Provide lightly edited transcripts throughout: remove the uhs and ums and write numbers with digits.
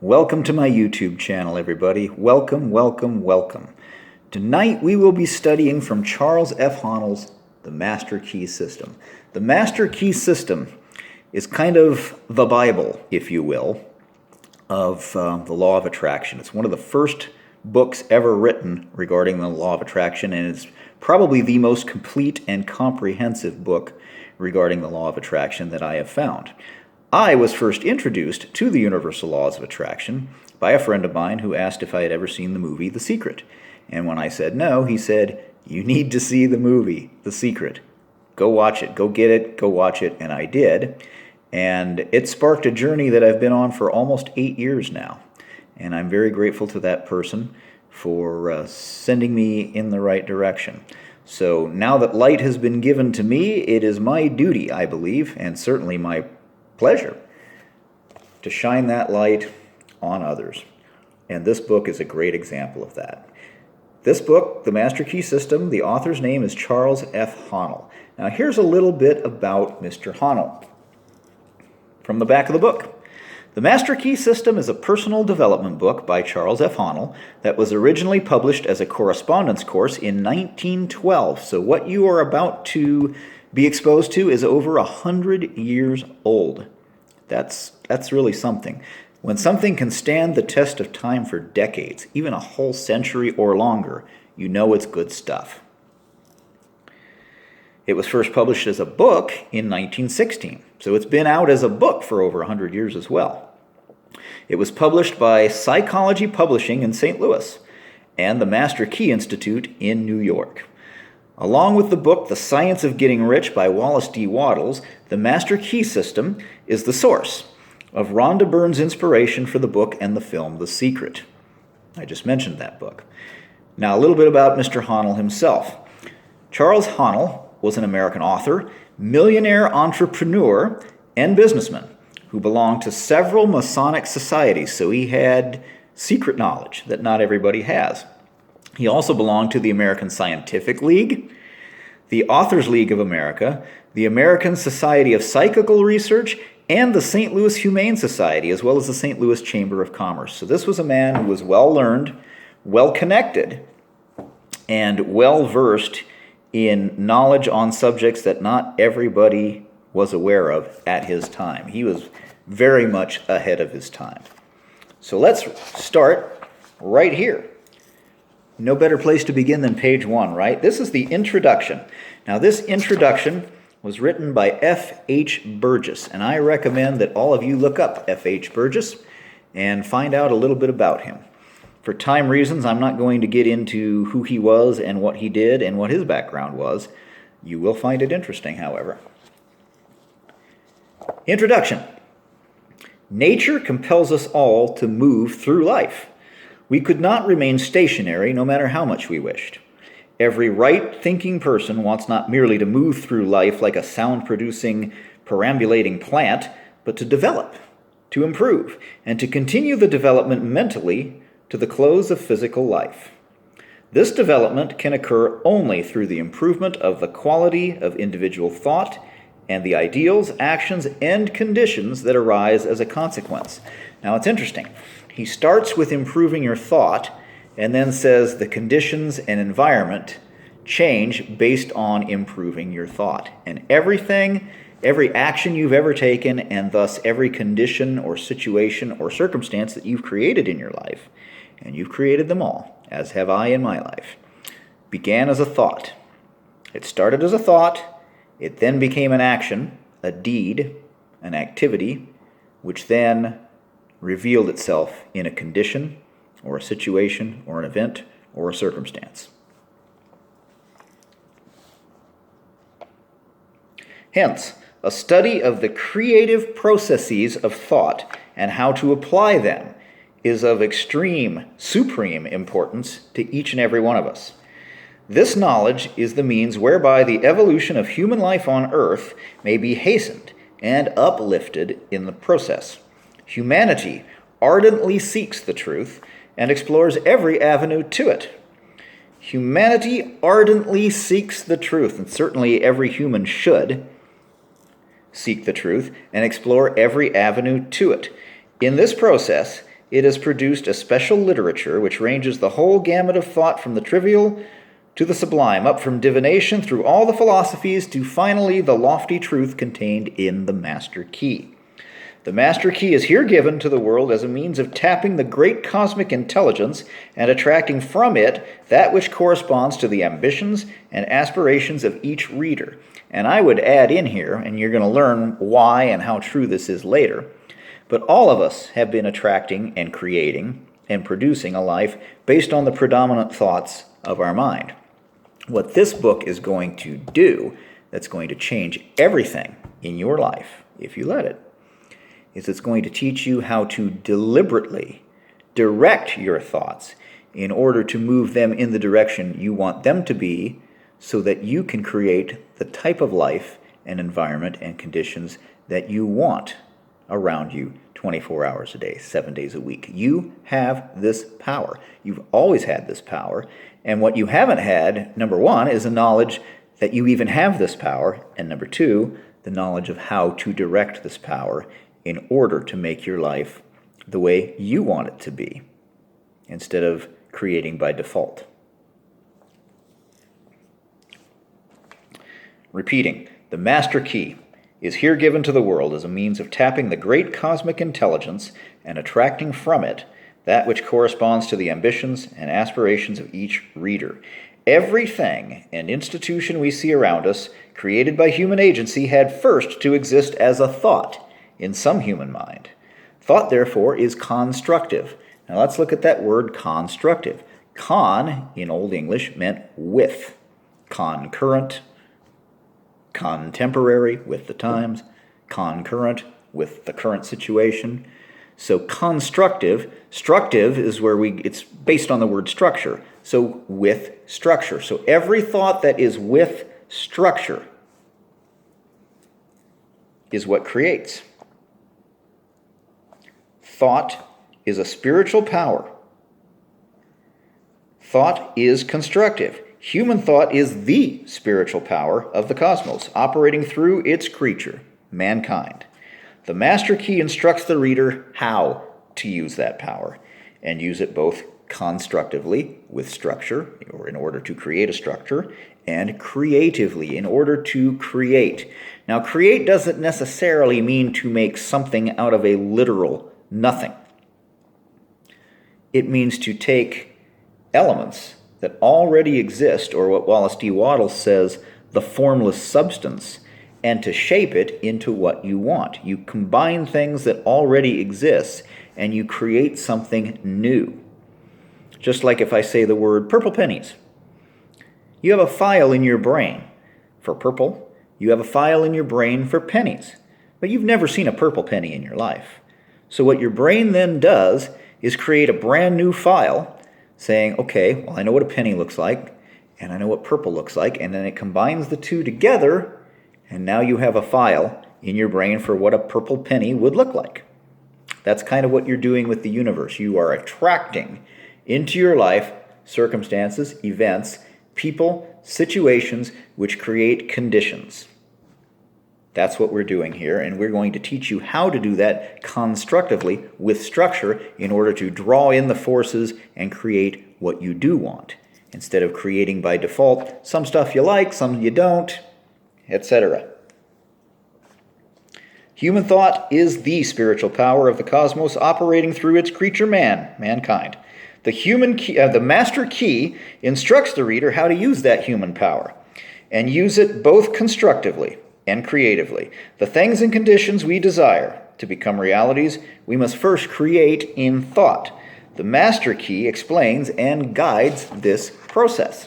Welcome to my YouTube channel, everybody. Welcome, welcome, welcome. Tonight we will be studying from Charles F. Haanel's The Master Key System. The Master Key System is kind of the Bible, if you will, of the law of attraction. It's one of the first books ever written regarding the law of attraction, and it's probably the most complete and comprehensive book regarding the law of attraction that I have found. I was first introduced to the universal laws of attraction by a friend of mine who asked if I had ever seen the movie The Secret. And when I said no, he said, "You need to see the movie The Secret. Go watch it, go get it, go watch it." And I did. And it sparked a journey that I've been on for almost 8 years now. And I'm very grateful to that person for sending me in the right direction. So now that light has been given to me, it is my duty, I believe, and certainly my pleasure, to shine that light on others. And this book is a great example of that. This book, The Master Key System, the author's name is Charles F. Haanel. Now here's a little bit about Mr. Haanel from the back of the book. The Master Key System is a personal development book by Charles F. Haanel that was originally published as a correspondence course in 1912. So what you are about to be exposed to is over 100 years old. That's really something. When something can stand the test of time for decades, even a whole century or longer, you know it's good stuff. It was first published as a book in 1916, so it's been out as a book for over 100 years as well. It was published by Psychology Publishing in St. Louis and the Master Key Institute in New York. Along with the book The Science of Getting Rich by Wallace D. Wattles, the Master Key System is the source of Rhonda Byrne's inspiration for the book and the film The Secret. I just mentioned that book. Now a little bit about Mr. Haanel himself. Charles Haanel was an American author, millionaire entrepreneur, and businessman who belonged to several Masonic societies, so he had secret knowledge that not everybody has. He also belonged to the American Scientific League, the Authors League of America, the American Society of Psychical Research, and the St. Louis Humane Society, as well as the St. Louis Chamber of Commerce. So this was a man who was well-learned, well-connected, and well-versed in knowledge on subjects that not everybody was aware of at his time. He was very much ahead of his time. So let's start right here. No better place to begin than page 1, right? This is the introduction. Now, this introduction was written by F.H. Burgess, and I recommend that all of you look up F.H. Burgess and find out a little bit about him. For time reasons, I'm not going to get into who he was and what he did and what his background was. You will find it interesting, however. Introduction. Nature compels us all to move through life. We could not remain stationary no matter how much we wished. Every right-thinking person wants not merely to move through life like a sound-producing, perambulating plant, but to develop, to improve, and to continue the development mentally to the close of physical life. This development can occur only through the improvement of the quality of individual thought and the ideals, actions, and conditions that arise as a consequence. Now, it's interesting. He starts with improving your thought and then says the conditions and environment change based on improving your thought. And everything, every action you've ever taken, and thus every condition or situation or circumstance that you've created in your life, and you've created them all, as have I in my life, began as a thought. It started as a thought, it then became an action, a deed, an activity, which then revealed itself in a condition, or a situation, or an event, or a circumstance. Hence, a study of the creative processes of thought and how to apply them is of extreme, supreme importance to each and every one of us. This knowledge is the means whereby the evolution of human life on Earth may be hastened and uplifted in the process. Humanity ardently seeks the truth and explores every avenue to it. Humanity ardently seeks the truth, and certainly every human should seek the truth and explore every avenue to it. In this process, it has produced a special literature which ranges the whole gamut of thought from the trivial to the sublime, up from divination through all the philosophies to finally the lofty truth contained in the Master Key. The Master Key is here given to the world as a means of tapping the great cosmic intelligence and attracting from it that which corresponds to the ambitions and aspirations of each reader. And I would add in here, and you're going to learn why and how true this is later, but all of us have been attracting and creating and producing a life based on the predominant thoughts of our mind. What this book is going to do, that's going to change everything in your life, if you let it, is it's going to teach you how to deliberately direct your thoughts in order to move them in the direction you want them to be so that you can create the type of life and environment and conditions that you want around you 24 hours a day, 7 days a week. You have this power. You've always had this power. And what you haven't had, number one, is a knowledge that you even have this power. And number two, the knowledge of how to direct this power in order to make your life the way you want it to be, instead of creating by default. Repeating, the Master Key is here given to the world as a means of tapping the great cosmic intelligence and attracting from it that which corresponds to the ambitions and aspirations of each reader. Everything and institution we see around us, created by human agency, had first to exist as a thought in some human mind. Thought, therefore, is constructive. Now let's look at that word constructive. Con, in Old English, meant with. Concurrent, contemporary, with the times, concurrent, with the current situation. So constructive, structive is where it's based on the word structure. So with structure. So every thought that is with structure is what creates. Thought is a spiritual power. Thought is constructive. Human thought is the spiritual power of the cosmos, operating through its creature, mankind. The Master Key instructs the reader how to use that power, and use it both constructively, with structure, or in order to create a structure, and creatively, in order to create. Now, create doesn't necessarily mean to make something out of a literal nothing. It means to take elements that already exist, or what Wallace D. Wattles says, the formless substance, and to shape it into what you want. You combine things that already exist, and you create something new. Just like if I say the word purple pennies. You have a file in your brain for purple. You have a file in your brain for pennies. But you've never seen a purple penny in your life. So what your brain then does is create a brand new file saying, okay, well, I know what a penny looks like, and I know what purple looks like, and then it combines the two together, and now you have a file in your brain for what a purple penny would look like. That's kind of what you're doing with the universe. You are attracting into your life circumstances, events, people, situations which create conditions. That's what we're doing here, and we're going to teach you how to do that constructively with structure in order to draw in the forces and create what you do want, instead of creating by default some stuff you like, some you don't, etc. Human thought is the spiritual power of the cosmos operating through its creature mankind. The Master Key instructs the reader how to use that human power, and use it both constructively and creatively. The things and conditions we desire to become realities, we must first create in thought. The Master Key explains and guides this process.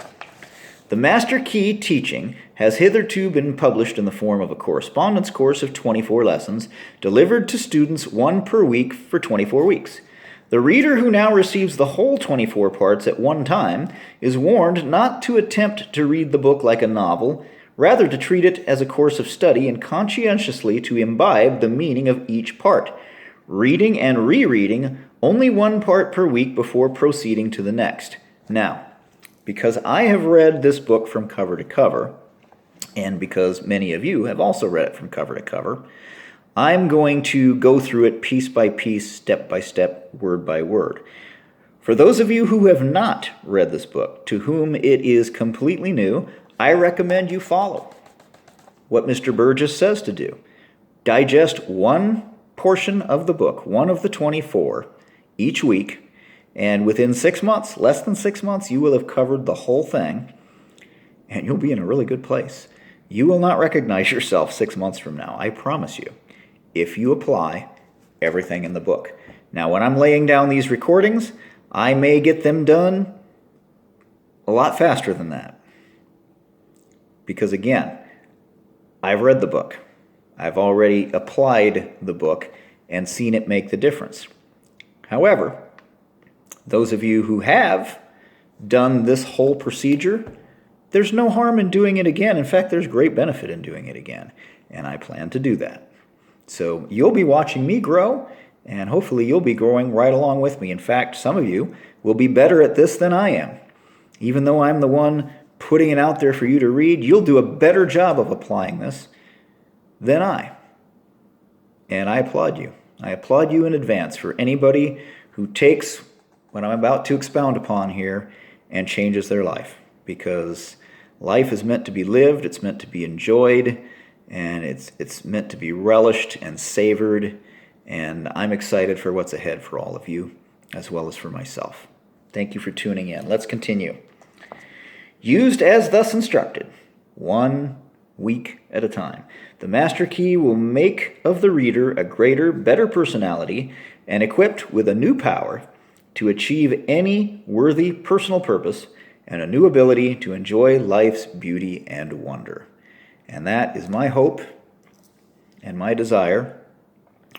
The Master Key teaching has hitherto been published in the form of a correspondence course of 24 lessons, delivered to students 1 per week for 24 weeks. The reader who now receives the whole 24 parts at one time is warned not to attempt to read the book like a novel, rather to treat it as a course of study and conscientiously to imbibe the meaning of each part, reading and rereading only 1 part per week before proceeding to the next. Now, because I have read this book from cover to cover, and because many of you have also read it from cover to cover, I'm going to go through it piece by piece, step by step, word by word. For those of you who have not read this book, to whom it is completely new, I recommend you follow what Mr. Burgess says to do. Digest one portion of the book, one of the 24, each week, and within 6 months, less than 6 months, you will have covered the whole thing, and you'll be in a really good place. You will not recognize yourself 6 months from now, I promise you, if you apply everything in the book. Now, when I'm laying down these recordings, I may get them done a lot faster than that. Because again, I've read the book. I've already applied the book and seen it make the difference. However, those of you who have done this whole procedure, there's no harm in doing it again. In fact, there's great benefit in doing it again. And I plan to do that. So you'll be watching me grow, and hopefully you'll be growing right along with me. In fact, some of you will be better at this than I am. Even though I'm the one putting it out there for you to read, you'll do a better job of applying this than I. And I applaud you. I applaud you in advance for anybody who takes what I'm about to expound upon here and changes their life. Because life is meant to be lived, it's meant to be enjoyed, and it's meant to be relished and savored. And I'm excited for what's ahead for all of you, as well as for myself. Thank you for tuning in. Let's continue. Used as thus instructed, 1 week at a time, the Master Key will make of the reader a greater, better personality and equipped with a new power to achieve any worthy personal purpose and a new ability to enjoy life's beauty and wonder. And that is my hope and my desire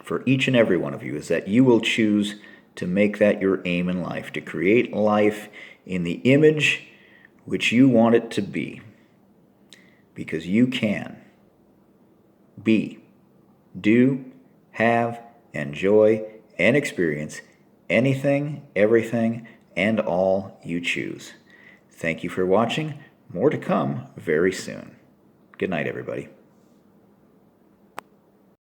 for each and every one of you, is that you will choose to make that your aim in life, to create life in the image which you want it to be. Because you can be, do, have, enjoy, and experience anything, everything, and all you choose. Thank you for watching. More to come very soon. Good night, everybody.